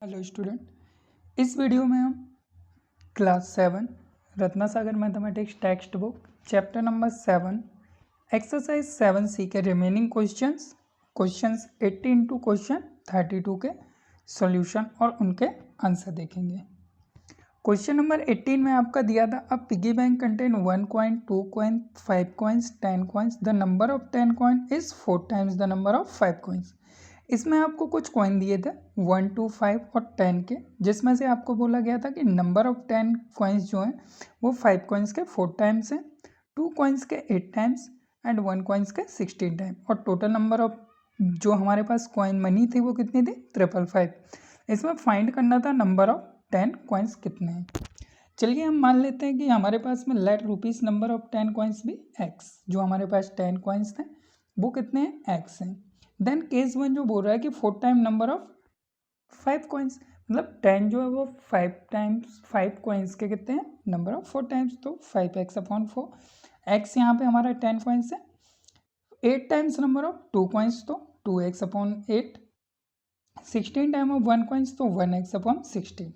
Hello student, इस video में हम class 7 Ratna Sagar mathematics text book chapter number 7 exercise 7C के रिमेनिंग क्वेश्चंस 18 टू क्वेश्चन 32 के सॉल्यूशन और उनके आंसर देखेंगे। क्वेश्चन नंबर 18 में आपका दिया था a piggy bank contain 1 coin 2 coin 5 coins 10 coins the number of 10 coin is 4 times the number of 5 coins. इसमें आपको कुछ कॉइन दिए थे 1, 2, 5 और 10 के, जिसमें से आपको बोला गया था कि नंबर ऑफ 10 कॉइन्स जो हैं वो 5 कॉइन्स के 4 टाइम्स हैं, 2 कॉइन्स के 8 टाइम्स एंड 1 कॉइन्स के 16 टाइम, और टोटल नंबर ऑफ जो हमारे पास कॉइन मनी थी वो कितनी थी 555। इसमें फाइंड करना था नंबर ऑफ 10 कॉइन्स कितने हैं। चलिए हम मान लेते हैं कि हमारे पास में let rupees number of 10 coins भी एक्स, जो हमारे पास 10 कॉइन्स थे वो कितने हैं एक्स हैं। देन केस 1 जो बोल रहा है कि 4 टाइम नंबर ऑफ 5 कॉइन्स, मतलब 10 जो है वो 5 टाइम्स 5 कॉइन्स के कितने हैं नंबर ऑफ 4 टाइम्स, तो 5x/4। एक्स यहाँ पे हमारा 10 कॉइन्स है। 8 टाइम्स नंबर ऑफ 2 कॉइन्स तो 2x/8। 16 टाइम ऑफ 1 कॉइन्स तो 1x/16।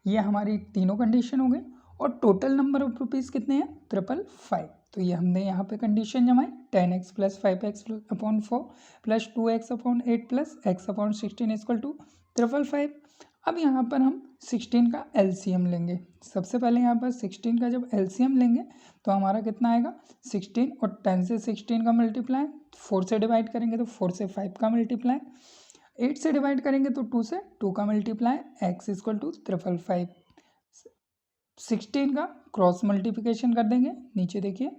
ये हमारी तीनों कंडीशन हो गई। और टोटल नंबर ऑफ रुपीज़ कितने हैं 555। तो ये हमने यहाँ पे कंडीशन जमाई 10x + 5x/4 + 2x/8 + x/16 = 555। अब यहाँ पर हम 16 का एलसीएम लेंगे। सबसे पहले यहाँ पर 16 का जब एलसीएम लेंगे तो हमारा कितना आएगा 16, और 10 से 16 का मल्टीप्लाई, 4 से डिवाइड करेंगे तो 4 से 5 का मल्टीप्लाई, 8 से डिवाइड करेंगे तो 2 से 2 का मल्टीप्लाई, x = 555। 16 का क्रॉस मल्टीप्लिकेशन कर देंगे, नीचे देखिए।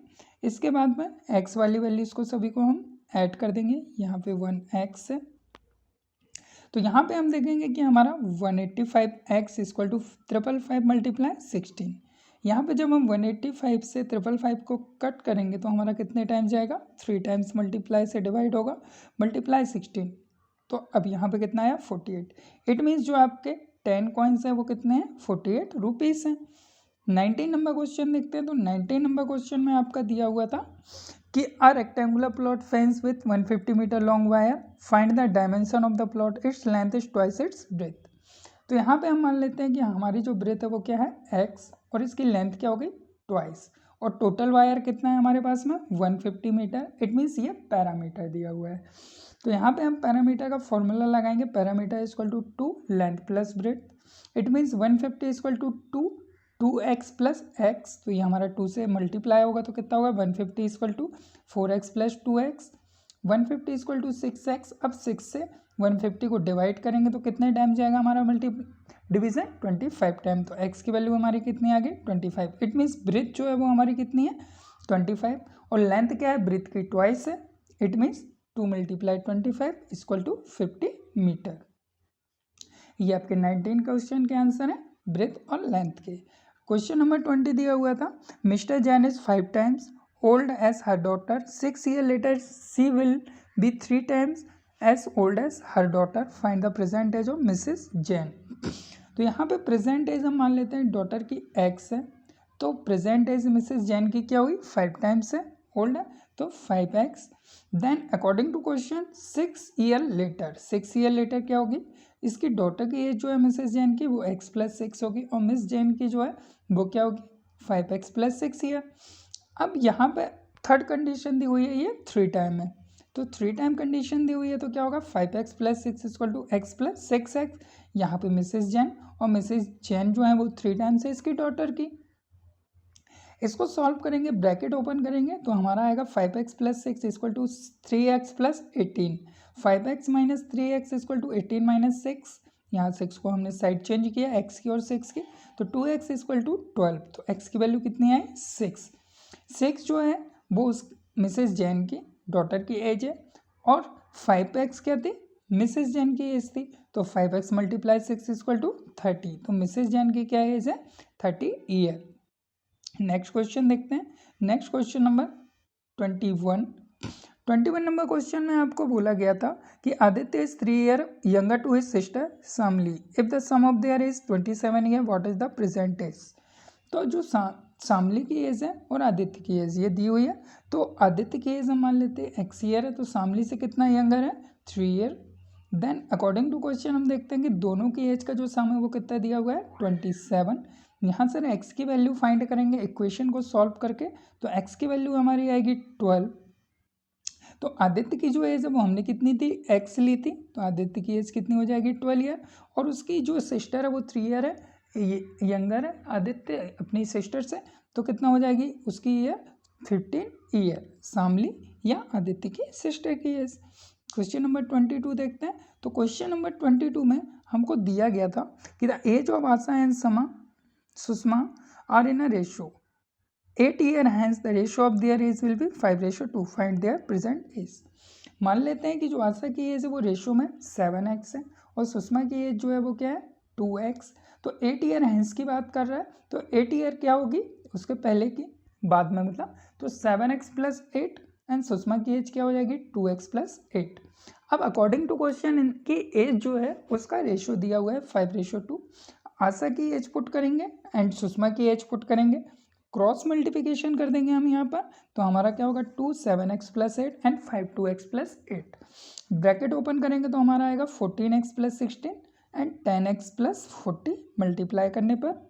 इसके बाद में x वाली वैल्यूज़ को सभी को हम ऐड कर देंगे, यहाँ पे 1x है तो यहाँ पे हम देखेंगे कि हमारा 185x = 555 × 16। यहाँ पे जब हम 185 से 555 को कट करेंगे तो हमारा कितने टाइम्स जाएगा 3 टाइम्स मल्टीप्लाई से डिवाइड होगा, मल्टीप्लाई 16, तो अब यहाँ पे कितना आया 48। इट मीन्स जो आपके 10 कॉइन्स हैं वो कितने हैं 48 रुपीज़ हैं। 19 नंबर क्वेश्चन देखते हैं। तो 19 नंबर क्वेश्चन में आपका दिया हुआ था कि a rectangular plot fence with 150 metre long wire, find the dimension of the plot, its length is twice its breadth. तो यहाँ पे हम मान लेते हैं कि हमारी जो ब्रेथ है वो क्या है x, और इसकी लेंथ क्या होगी ट्वाइस, और टोटल वायर कितना है हमारे पास में 150 मीटर। इट मीन्स ये पैरामीटर दिया हुआ है। तो यहाँ पे हम पैरामीटर का फॉर्मूला लगाएंगे, parameter = 2 length plus breadth. It means 150 = 2x + x, तो ये हमारा 2 से मल्टीप्लाई होगा तो कितना होगा 150 = 4x + 2x, 150 = 6x। अब 6 से 150 को डिवाइड करेंगे तो कितने टाइम जाएगा हमारा डिवीजन 25 टाइम, तो x की वैल्यू हमारी कितनी आ गई 25। इट मीन्स ब्रेथ जो है वो हमारी कितनी है 25, और लेंथ क्या है ब्रेथ की ट्वाइस है। It means 2 × 25 = 50 metre. ये आपके 19 क्वेश्चन के आंसर है ब्रेथ और लेंथ के। क्वेश्चन नंबर 20 दिया हुआ था mister Jain is 5 times old as her daughter, 6 years later she will be 3 times as old as her daughter, find the present age of Mrs Jain. तो यहाँ पे प्रेजेंट एज हम मान लेते हैं डॉटर की x है, तो प्रेजेंट एज मिसेस जैन की क्या हुई 5 टाइम्स है, ओल्ड है तो 5x। Then according to question 6 years later, 6 years later क्या होगी, इसकी डॉटर की एज जो है मिसेस जैन की वो x + 6 होगी, और मिस जैन की जो है वो क्या होगी 5x + 6 ईयर। अब यहाँ पे थर्ड कंडीशन दी हुई है ये 3 टाइम है, तो 3 टाइम कंडीशन दी हुई है तो क्या होगा 5x + 6 = x + 6x। यहाँ पे मिसेस जैन, और मिसेस जैन जो है वो 3 टाइम्स है इसकी डॉटर की। इसको सॉल्व करेंगे, ब्रैकेट ओपन करेंगे तो हमारा आएगा 5x + 6 = 3x + 18, 5x - 3x = 18 - 6। यहाँ 6 को हमने साइड चेंज किया x की और 6 की, तो 2x = 12, तो x की वैल्यू कितनी आई 6। 6 जो है वो उस मिसेस जैन की डॉटर की एज है, और 5x क्या थी मिसेस जैन की एज थी, तो 5x × 6 = 30, तो मिसेस जैन की क्या एज है 30 ईयर। नेक्स्ट क्वेश्चन देखते हैं। Next question number 21 number question में आपको बोला गया था कि Aditya is 3 years younger to his sister Shamli, if the sum of their is 27 years, what is the present age. तो जो शामली की एज है और आदित्य की एज ये दी हुई है, तो आदित्य की एज हम मान लेते हैं x ईयर है, तो शामली से कितना यंगर है 3 years। Then according to question हम देखते हैं कि दोनों की एज का जो सम है वो कितना दिया हुआ है 27। यहाँ से एक्स की वैल्यू फाइंड करेंगे इक्वेशन को सॉल्व करके, तो एक्स की वैल्यू हमारी आएगी 12। तो आदित्य की जो एज है वो हमने कितनी थी, एक्स ली थी, तो आदित्य की एज कितनी हो जाएगी 12 ईयर। और उसकी जो सिस्टर है वो 3 ईयर है, यंगर है आदित्य अपनी सिस्टर से, तो कितना हो जाएगी उसकी ईयर 15 ईयर, शामली या आदित्य की सिस्टर की एज। क्वेश्चन नंबर 22 देखते हैं। तो क्वेश्चन नंबर 22 में हमको दिया गया था कि the age of Asha and Sushma are in a ratio 8 year, hence the ratio of their age will be 5:2, find their present age. मान लेते हैं कि जो आशा की एज है वो रेशियो में 7x है और सुषमा की एज जो है वो क्या है 2x। तो 8 ईयर हैंस की बात कर रहा है, तो 8 ईयर क्या होगी उसके पहले की बाद में मतलब, तो 7x + 8 एंड सुषमा की एज क्या हो जाएगी 2x + 8। अब अकॉर्डिंग टू क्वेश्चन इनकी एज जो है उसका रेशियो दिया हुआ है 5:2। आशा की एज पुट करेंगे एंड सुषमा की एज पुट करेंगे, क्रॉस मल्टीप्लिकेशन कर देंगे हम यहाँ पर, तो हमारा क्या होगा 2 7x + 8 and 5 2x + 8। Bracket open करेंगे तो हमारा आएगा 14x + 16 एंड 10x + 40। मल्टीप्लाई करने पर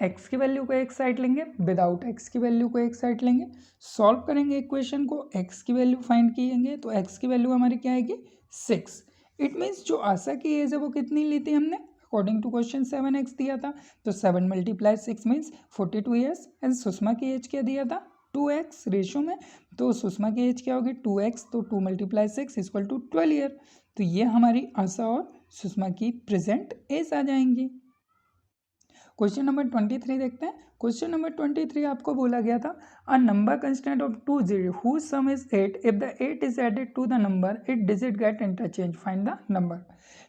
x की वैल्यू को एक साइड लेंगे, विदाउट x की वैल्यू को एक साइड लेंगे, सॉल्व करेंगे इक्वेशन को, x की वैल्यू फाइंड किएंगे, तो x की वैल्यू हमारी क्या आएगी 6। इट मीन्स जो आशा की एज है वो कितनी ली थी हमने, अकॉर्डिंग टू क्वेश्चन 7x दिया था, तो 7 × 6 मीन्स 42 ईयर्स। एंड सुषमा की एज क्या दिया था 2x रेशियो में, तो सुषमा की एज क्या होगी 2x, तो 2 × 6 = 12 ईयर। तो ये हमारी आशा और सुषमा की प्रेजेंट एज आ जाएंगी। क्वेश्चन नंबर 23 देखते हैं। क्वेश्चन नंबर 23 आपको बोला गया था a number consisting of 2 digits whose sum is 8, if the 8 is added to the number 8 digit get interchange, find the number।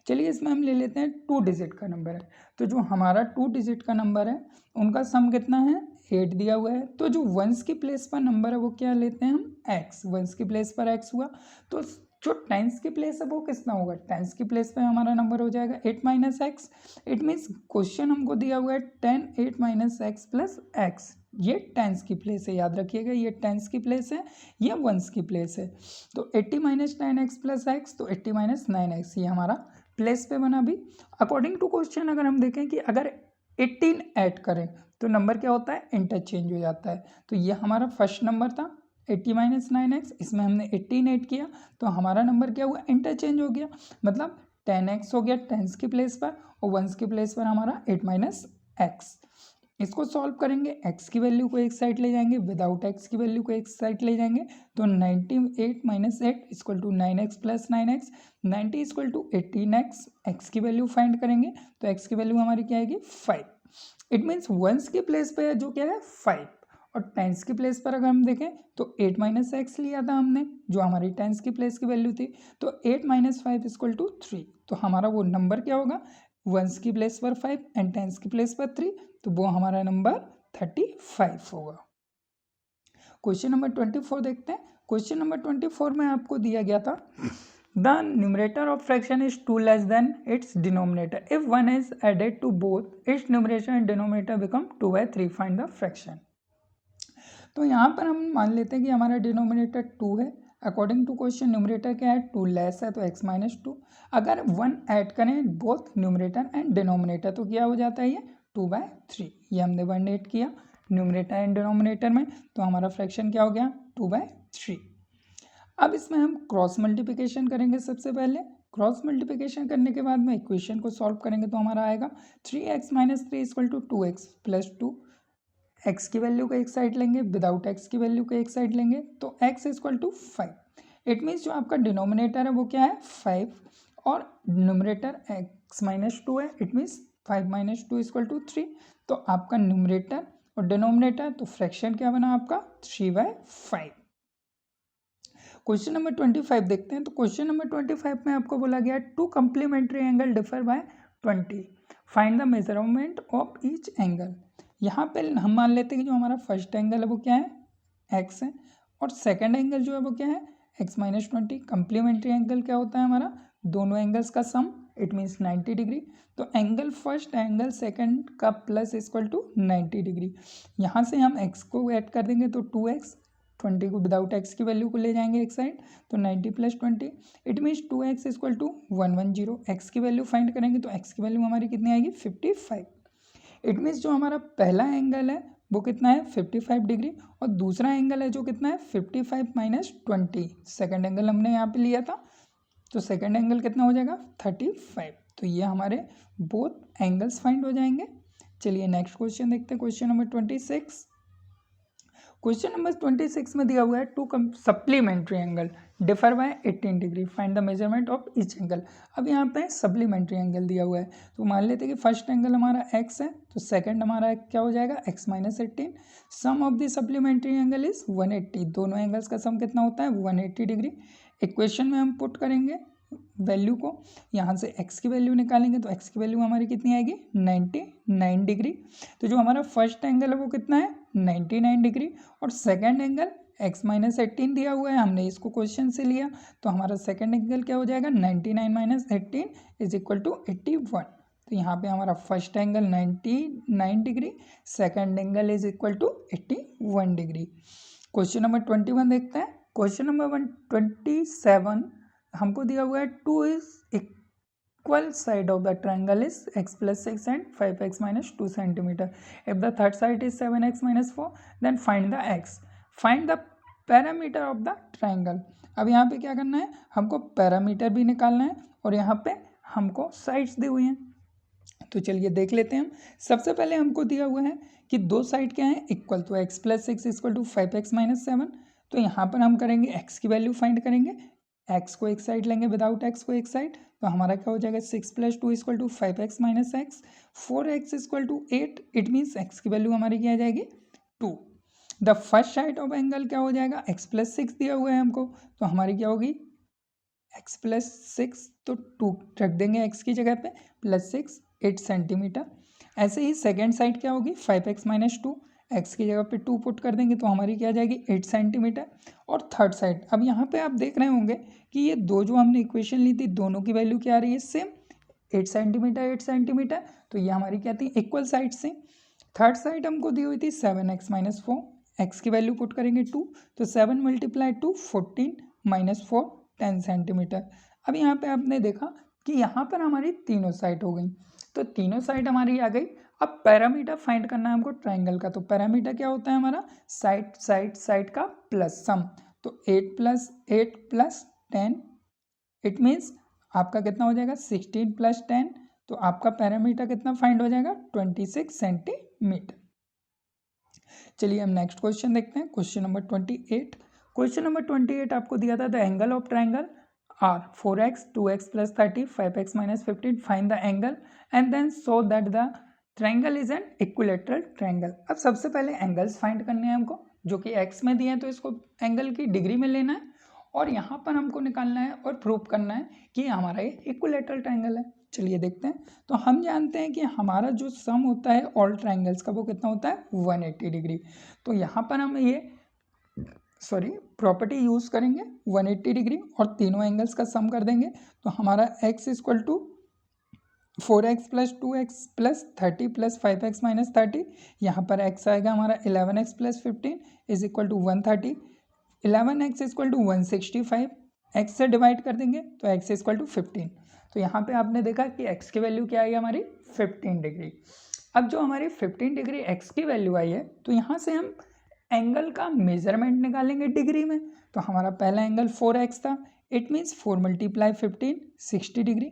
चलिए इसमें हम ले लेते हैं 2 डिजिट का नंबर है, तो जो हमारा 2 डिजिट का नंबर है उनका सम कितना है 8 दिया हुआ है। तो जो वंस की प्लेस पर नंबर है वो क्या लेते हैं हम x, वंस की प्लेस पर x हुआ, तो जो टेंस की प्लेस है वो कितना होगा, टेंस की प्लेस पे हमारा नंबर हो जाएगा 8 - x। इट मीन्स क्वेश्चन हमको दिया हुआ है 10 8 - x + x, ये टेंस की प्लेस है, याद रखिएगा ये टेंस की प्लेस है, ये वंस की प्लेस है। तो 80 - 10x + x, तो 80 - 9x, ये हमारा प्लेस पे बना भी। अकॉर्डिंग टू क्वेश्चन अगर हम देखें कि अगर 18 ऐड करें तो नंबर क्या होता है इंटरचेंज हो जाता है, तो ये हमारा फर्स्ट नंबर था 80 - 9x, इसमें हमने 18 ऐड किया तो हमारा नंबर क्या हुआ इंटरचेंज हो गया, मतलब 10x हो गया टेंस की प्लेस पर और वंस की प्लेस पर हमारा 8 - x। इसको सॉल्व करेंगे, x की वैल्यू को एक साइड ले जाएंगे, विदाउट x की वैल्यू को एक साइड ले जाएंगे, तो 98 - 8 = 9x + 9x, 90 = 18x। x की वैल्यू फाइंड करेंगे तो x की वैल्यू हमारी क्या आएगी 5। इट मीन्स वंस की प्लेस पे जो क्या है 5 और टेंस की प्लेस पर अगर हम देखें तो 8 - x लिया था हमने जो हमारी टेंस की प्लेस की वैल्यू थी, तो 8 - 5 = 3। तो हमारा वो नंबर क्या होगा वंस की प्लेस पर 5 एंड टेंस की प्लेस पर 3, तो वो हमारा नंबर 35 होगा। क्वेश्चन नंबर 24 देखते हैं। क्वेश्चन नंबर 24 में आपको दिया गया था the numerator of fraction is 2 less than its denominator, if 1 is added to both its numerator and denominator become 2/3, find the fraction. तो यहाँ पर हम मान लेते हैं कि हमारा डिनोमिनेटर 2 है, अकॉर्डिंग टू क्वेश्चन न्यूमरेटर क्या है 2 लेस है तो x - 2। अगर 1 ऐड करें बोथ न्यूमरेटर एंड डिनोमिनेटर तो क्या हो जाता है ये 2/3, ये हमने 1 ऐड किया न्यूमरेटर एंड डिनोमिनेटर में, तो हमारा फ्रैक्शन क्या हो गया 2/3। अब इसमें हम क्रॉस मल्टीप्लिकेशन करेंगे, सबसे पहले क्रॉस मल्टीप्लिकेशन करने के बाद में इक्वेशन को सॉल्व करेंगे तो हमारा आएगा 3x - 3 = 2x + 2। x की वैल्यू को एक साइड लेंगे, विदाउट x की वैल्यू को एक साइड लेंगे, तो x = 5। इट मीन्स जो आपका डिनोमिनेटर है वो क्या है 5 और न्यूमरेटर x - 2 है, इट मीन्स 5 - 2 = 3। तो आपका न्यूमरेटर और डिनोमिनेटर, तो फ्रैक्शन क्या बना आपका 3/5। क्वेश्चन नंबर 25 देखते हैं। तो क्वेश्चन नंबर 25 में आपको बोला गया two complementary angle differ by 20, find the measurement of each angle. यहाँ पे हम मान लेते हैं कि जो हमारा फर्स्ट एंगल है वो क्या है x है और सेकंड एंगल जो है वो क्या है x - 20। कम्प्लीमेंट्री एंगल क्या होता है हमारा दोनों एंगल्स का सम, इट मीन्स 90 डिग्री। तो एंगल फर्स्ट एंगल सेकंड का प्लस = 90 डिग्री। यहाँ से हम x को ऐड कर देंगे तो 2x 20 को विदाउट एक्स की वैल्यू को ले जाएंगे एक साइड, तो 90 + 20 इट मीन्स 2x = 110। एक्स की वैल्यू फाइंड करेंगे तो एक्स की वैल्यू हमारी कितनी आएगी 55। इट मीन्स जो हमारा पहला एंगल है वो कितना है 55 डिग्री, और दूसरा एंगल है जो कितना है 55 - 20। सेकेंड एंगल हमने यहाँ पे लिया था, तो सेकेंड एंगल कितना हो जाएगा 35। तो ये हमारे बोथ एंगल्स फाइंड हो जाएंगे। चलिए नेक्स्ट क्वेश्चन देखते हैं, क्वेश्चन नंबर 26। क्वेश्चन नंबर 26 में दिया हुआ है to supplementary angle differ bye 18 degree, find the measurement of each angle. अब यहाँ पे सप्लीमेंट्री एंगल दिया हुआ है, तो मान लेते हैं कि फर्स्ट एंगल हमारा x है, तो सेकंड हमारा क्या हो जाएगा x - 18। Sum of the supplementary angle is 180। दोनों एंगल्स का सम कितना होता है 180 डिग्री। इक्वेशन में हम पुट करेंगे वैल्यू को, यहाँ से x की वैल्यू निकालेंगे तो x की वैल्यू हमारी कितनी आएगी 99 डिग्री। तो जो हमारा फर्स्ट एंगल है वो कितना है 99 डिग्री, और सेकंड एंगल x - 18 दिया हुआ है, हमने इसको क्वेश्चन से लिया, तो हमारा सेकंड एंगल क्या हो जाएगा 99 - 18 = 81। तो यहाँ पे हमारा first angle 99 degree, second angle is equal to 81 degree. Question number 21 देखते हैं। क्वेश्चन नंबर 27 हमको दिया हुआ है 2 is equal side of the triangle is x + 6 and 5x - 2 centimetre. If the third side is 7x - 4 then find the x, find the parameter of the triangle. अब यहाँ पे क्या करना है, हमको पैरामीटर भी निकालना है और यहाँ पे हमको साइड्स दी हुई हैं, तो चलिए देख लेते हैं हम। सबसे पहले हमको दिया हुआ है कि दो साइड क्या है इक्वल, तो x + 6 = 5x - 7। तो यहाँ पर हम करेंगे x की वैल्यू फाइंड करेंगे, x को एक साइड लेंगे विदाउट x को एक साइड, तो हमारा क्या हो जाएगा 6 + 2 = 5x - x, 4x = 8। It means x की वैल्यू हमारी क्या आ जाएगी 2। The first side of angle क्या हो जाएगा x + 6 दिया हुआ है हमको, तो हमारी क्या होगी x + 6, तो 2 रख देंगे x की जगह पे, +6 8 सेंटीमीटर। ऐसे ही सेकेंड साइड क्या होगी 5x - 2, x की जगह पे 2 पुट कर देंगे तो हमारी क्या आ जाएगी 8 सेंटीमीटर। और थर्ड साइड, अब यहाँ पे आप देख रहे होंगे कि ये दो जो हमने इक्वेशन ली थी दोनों की वैल्यू क्या आ रही है सेम, 8 सेंटीमीटर 8 सेंटीमीटर, तो ये हमारी क्या थी इक्वल साइड से। थर्ड साइड हमको दी हुई थी 7x - 4, x की वैल्यू पुट करेंगे 2, तो 7 × 2 14 - 4 10 सेंटीमीटर। अब यहाँ पे आपने देखा कि यहाँ पर हमारी तीनों साइड हो गई, तो तीनों साइड हमारी आ गई। अब पैरामीटर फाइंड करना है हमको ट्रायंगल का, तो पैरामीटर क्या होता है हमारा साइड का प्लस सम, तो 8 + 8 + 10 इट मीन्स आपका कितना हो जाएगा 16 + 10, तो आपका पैरामीटर कितना फाइंड हो जाएगा 26 सेंटीमीटर। चलिए हम नेक्स्ट क्वेश्चन देखते हैं, क्वेश्चन नंबर 28। क्वेश्चन नंबर 28 आपको दिया था the angle of triangle are 4x 2x + 30 5x - 15, find the angle and then show that the triangle is an equilateral triangle. अब सबसे पहले एंगल्स फाइंड करने हैं हमको, जो कि x में दिए हैं, तो इसको एंगल की डिग्री में लेना है और यहाँ पर हमको निकालना है और प्रूव करना है कि हमारा ये इक्विलैटरल ट्रायंगल है। चलिए देखते हैं। तो हम जानते हैं कि हमारा जो सम होता है ऑल ट्रायंगल्स का वो कितना होता है 180 डिग्री। तो यहाँ पर हम ये प्रॉपर्टी यूज़ करेंगे 180 डिग्री और तीनों एंगल्स का सम कर देंगे, तो हमारा x = 4x + 2x + 30 + 5x - 30, यहाँ पर x आएगा हमारा 11x + 15 = 130, 11x = 165, x से डिवाइड कर देंगे तो x = 15। तो यहाँ पे आपने देखा कि x की वैल्यू क्या आई हमारी 15 डिग्री। अब जो हमारी 15 डिग्री x की वैल्यू आई है, तो यहाँ से हम एंगल का मेजरमेंट निकालेंगे डिग्री में। तो हमारा पहला एंगल 4x था, इट मीन्स 4 × 15 60 डिग्री।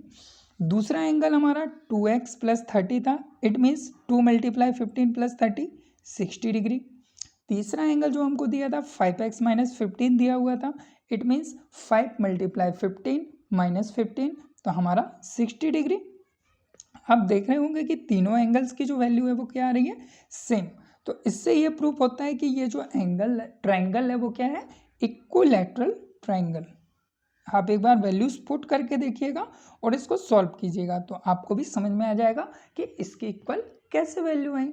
दूसरा एंगल हमारा 2x + 30 था, इट मीन्स 2 × 15 + 30 60 डिग्री। तीसरा एंगल जो हमको दिया था 5x - 15 दिया हुआ था, इट मीन्स 5 × 15 - 15, तो हमारा 60 डिग्री। आप देख रहे होंगे कि तीनों एंगल्स की जो वैल्यू है वो क्या आ रही है सेम। तो इससे ये प्रूफ होता है कि ये जो एंगल ट्रायंगल है वो क्या है इक्विलैटरल ट्रायंगल। आप एक बार वैल्यूज पुट करके देखिएगा और इसको सॉल्व कीजिएगा, तो आपको भी समझ में आ जाएगा कि इसकी इक्वल कैसे वैल्यू आई।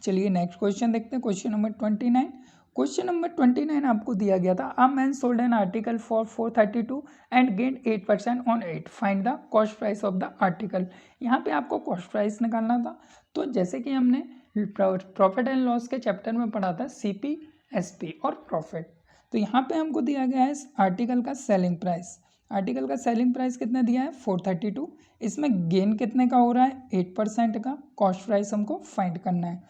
चलिए नेक्स्ट क्वेश्चन देखते हैं, क्वेश्चन नंबर 29। क्वेश्चन नंबर 29 आपको दिया गया था a man sold an article for 432 and gain 8% on it, find the cost price of the article. यहाँ पे आपको कॉस्ट प्राइस निकालना था। तो जैसे कि हमने प्रॉफिट एंड लॉस के चैप्टर में पढ़ा था CP SP और प्रॉफिट। तो यहाँ पे हमको दिया गया है आर्टिकल का सेलिंग प्राइस। आर्टिकल का सेलिंग प्राइस कितना दिया है 432। इसमें गेन कितने का हो रहा है 8% का। कॉस्ट प्राइस हमको फाइंड करना है।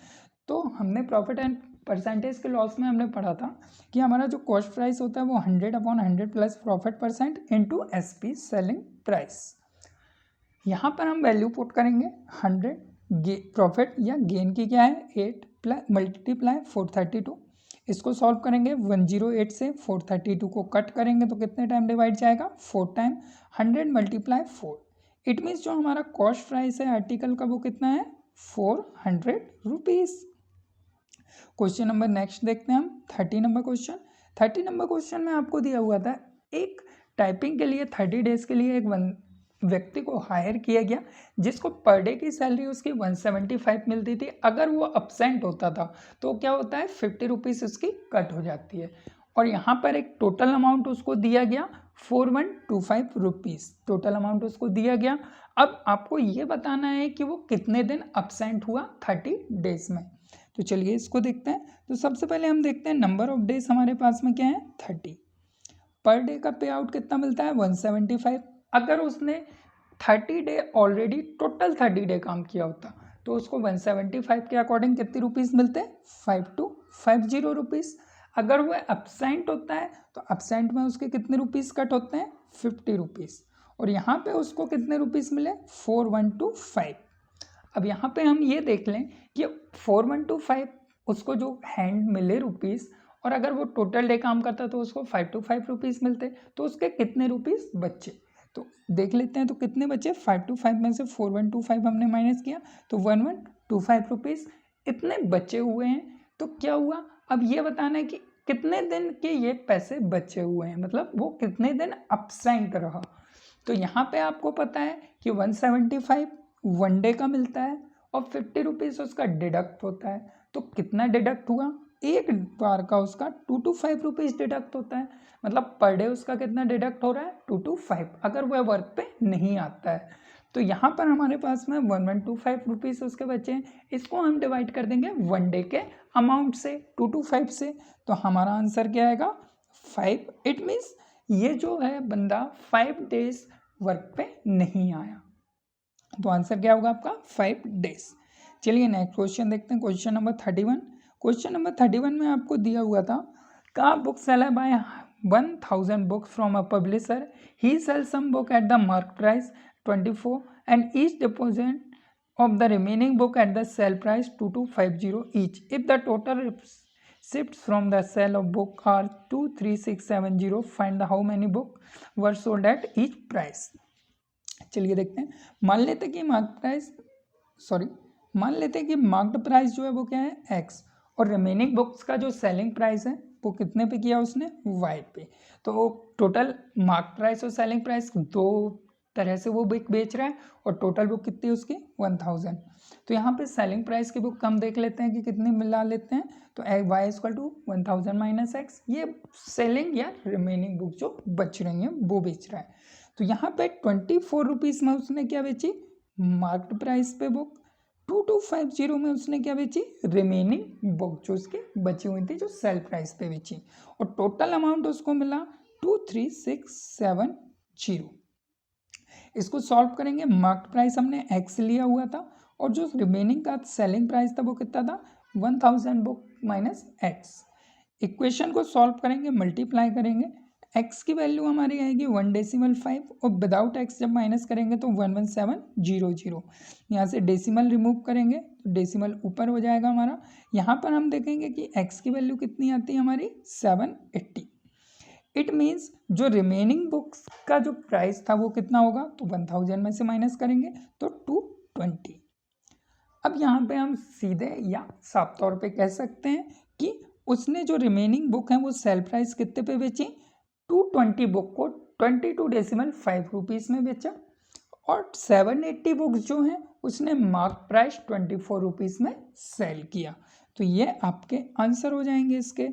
तो हमने प्रॉफिट एंड परसेंटेज के लॉस में हमने पढ़ा था कि हमारा जो कॉस्ट प्राइस होता है वो 100/100 plus profit percent into SP selling price. यहाँ पर हम वैल्यू पुट करेंगे 100 प्रॉफिट या गेन की क्या है 8 प्लस मल्टीप्लाई 432। इसको सॉल्व करेंगे 108 से 432 को कट करेंगे तो कितने टाइम डिवाइड जाएगा 4 टाइम। 100 × 4 इट मीन्स जो हमारा कॉस्ट प्राइस है आर्टिकल का वो कितना है 400 रुपीज़। क्वेश्चन नंबर नेक्स्ट देखते हैं हम 30 नंबर क्वेश्चन। 30 नंबर क्वेश्चन में आपको दिया हुआ था एक टाइपिंग के लिए 30 डेज के लिए एक व्यक्ति को हायर किया गया जिसको पर डे की सैलरी उसकी 175 मिलती थी। अगर वो अपसेंट होता था तो क्या होता है 50 रुपीज़ उसकी कट हो जाती है। और यहाँ पर एक टोटल अमाउंट उसको दिया गया 4125 रुपीज़ टोटल अमाउंट उसको दिया गया। अब आपको ये बताना है कि वो कितने दिन अपसेंट हुआ 30 डेज में। तो चलिए इसको देखते हैं। तो सबसे पहले हम देखते हैं नंबर ऑफ डेज हमारे पास में क्या है 30। पर डे का पे आउट कितना मिलता है 175। अगर उसने 30 डे ऑलरेडी टोटल 30 डे काम किया होता तो उसको 175 के अकॉर्डिंग कितने रुपीज़ मिलते हैं 5250 रुपीज़। अगर वो एब्सेंट होता है तो एब्सेंट में उसके कितने रुपीज़ कट होते हैं 50 रुपीज़। और यहाँ पे उसको कितने रुपीज़ मिले 4125। अब यहाँ पे हम ये देख लें कि 4125 उसको जो हैंड मिले रुपीज़ और अगर वो टोटल डे काम करता तो उसको 525 रुपीज़ मिलते तो उसके कितने रुपीज़ बचे। तो देख लेते हैं तो कितने बचे 525 में से 4125 हमने माइनस किया तो 1125 रुपीज़ इतने बचे हुए हैं। तो क्या हुआ अब ये बताना है कि कितने दिन के ये पैसे बचे हुए हैं मतलब वो कितने दिन अपसेंट रहा। तो यहाँ पे आपको पता है कि 175 1 डे का मिलता है और 50 रुपीज़ उसका डिडक्ट होता है। तो कितना डिडक्ट हुआ एक बार का उसका 225 रुपीज़ डिडक्ट होता है। मतलब पर डे उसका कितना डिडक्ट हो रहा है 225 अगर वह वर्क पे नहीं आता है। तो यहाँ पर हमारे पास में 1125 रुपीज़ उसके बचे हैं। इसको हम डिवाइड कर देंगे 1 डे के अमाउंट से 225 से। तो हमारा आंसर क्या आएगा 5। इट मीन्स ये जो है बंदा 5 डेज वर्क पे नहीं आया। तो आंसर क्या होगा आपका 5 डेज। चलिए नेक्स्ट क्वेश्चन देखते हैं क्वेश्चन नंबर 31। क्वेश्चन नंबर 31 में आपको दिया हुआ था का book seller buy 1000 books from a publisher he sell some book at the mark price 24 and each deposit of the remaining book at the sale price 2250 each if the total receipts from the sale of book are 23670 find the how many book were sold at each price। चलिए देखते हैं। मान लेते कि मान लेते कि marked price जो है वो क्या है x और रिमेनिंग बुक्स का जो सेलिंग प्राइस है वो कितने पे किया उसने y पे। तो टोटल मार्क प्राइस और सेलिंग प्राइस दो तरह से वो बुक बेच रहा है और टोटल बुक कितनी उसकी 1000। तो यहाँ पे सेलिंग प्राइस की बुक हम देख लेते हैं कि कितनी मिला लेते हैं। तो y = 1000 माइनस x ये सेलिंग या रिमेनिंग बुक जो बच रही है वो बेच रहा है। तो यहाँ पे 24 रुपीज़ में उसने क्या बेची मार्क्ड प्राइस पे बुक 2250 में उसने क्या बेची रिमेनिंग बुक जो उसकी बची हुई थी जो सेल प्राइस पे बेची और टोटल अमाउंट उसको मिला 23670। इसको सॉल्व करेंगे मार्क्ड प्राइस हमने x लिया हुआ था और जो रिमेनिंग का सेलिंग प्राइस था वो कितना था 1000 बुक माइनस x। इक्वेशन को सॉल्व करेंगे मल्टीप्लाई करेंगे x की वैल्यू हमारी आएगी 1.5 और विदाउट x जब माइनस करेंगे तो 11700। यहाँ से डेसिमल रिमूव करेंगे तो डेसिमल ऊपर हो जाएगा हमारा। यहाँ पर हम देखेंगे कि x की वैल्यू कितनी आती है हमारी 780। इट मीन्स जो रिमेनिंग बुक्स का जो प्राइस था वो कितना होगा तो 1000 में से माइनस करेंगे तो 220। अब यहाँ पे हम सीधे या साफ तौर पे कह सकते हैं कि उसने जो रिमेनिंग बुक है वो सेल प्राइस कितने पे बेची 220 बुक को 22.5 रुपीज़ में बेचा और 780 बुक्स जो हैं उसने मार्क प्राइस 24 रुपीज़ में सेल किया। तो ये आपके आंसर हो जाएंगे इसके।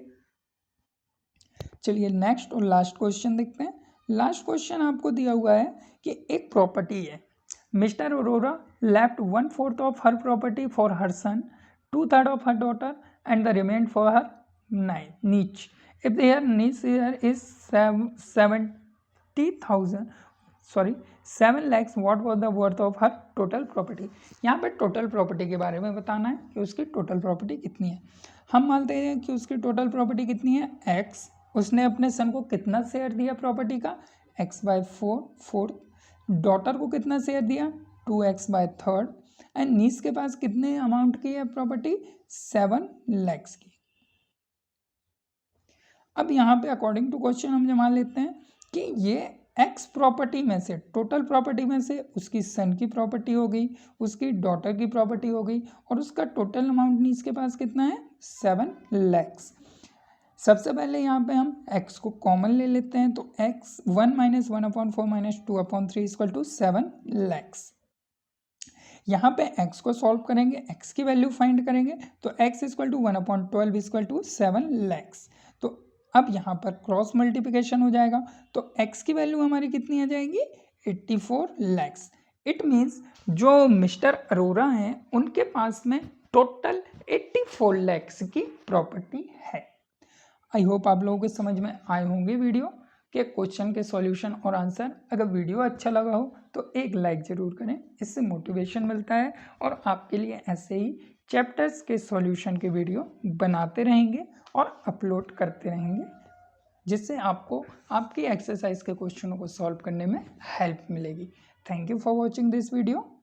चलिए नेक्स्ट और लास्ट क्वेश्चन देखते हैं। लास्ट क्वेश्चन आपको दिया हुआ है कि एक प्रॉपर्टी है mister Arora left 1/4 of her property for her son 2/3 of her daughter and the remain for her niche. If their niche here is 70,000, sorry 7 lakhs, what was the worth of her total property? यहाँ पे total property के बारे में बताना है कि उसकी total property कितनी है। हम मानते हैं कि उसकी टोटल प्रॉपर्टी कितनी है x, उसने अपने सन को कितना शेयर दिया प्रॉपर्टी का x/4 फोर्थ, डॉटर को कितना शेयर दिया 2x/3 एंड नीस के पास कितने अमाउंट की है प्रॉपर्टी 7 lakhs की। अब यहाँ पे अकॉर्डिंग टू क्वेश्चन हम जमा लेते हैं कि ये एक्स प्रॉपर्टी में से, टोटल प्रॉपर्टी में से उसकी सन की प्रॉपर्टी हो गई, उसकी डॉटर की प्रॉपर्टी हो गई और उसका टोटल अमाउंट नीस के पास कितना है 7 lakhs। सबसे पहले यहाँ पे हम x को कॉमन ले लेते हैं, तो x 1 - 1/4 - 2/3 = 7 lakhs। यहाँ पे x को सॉल्व करेंगे, x की वैल्यू फाइंड करेंगे, तो x = 1/12 = 7 lakhs। तो अब यहाँ पर क्रॉस मल्टीप्लिकेशन हो जाएगा, तो x की वैल्यू हमारी कितनी आ जाएगी 84 lakhs। इट मीन्स जो मिस्टर अरोरा हैं उनके पास में टोटल 84 lakhs की प्रॉपर्टी है। आई होप आप लोगों को समझ में आए होंगे वीडियो के क्वेश्चन के सॉल्यूशन और आंसर। अगर वीडियो अच्छा लगा हो तो एक लाइक ज़रूर करें, इससे मोटिवेशन मिलता है और आपके लिए ऐसे ही चैप्टर्स के सॉल्यूशन के वीडियो बनाते रहेंगे और अपलोड करते रहेंगे, जिससे आपको आपकी एक्सरसाइज के क्वेश्चनों को सॉल्व करने में हेल्प मिलेगी। Thank you for watching this video.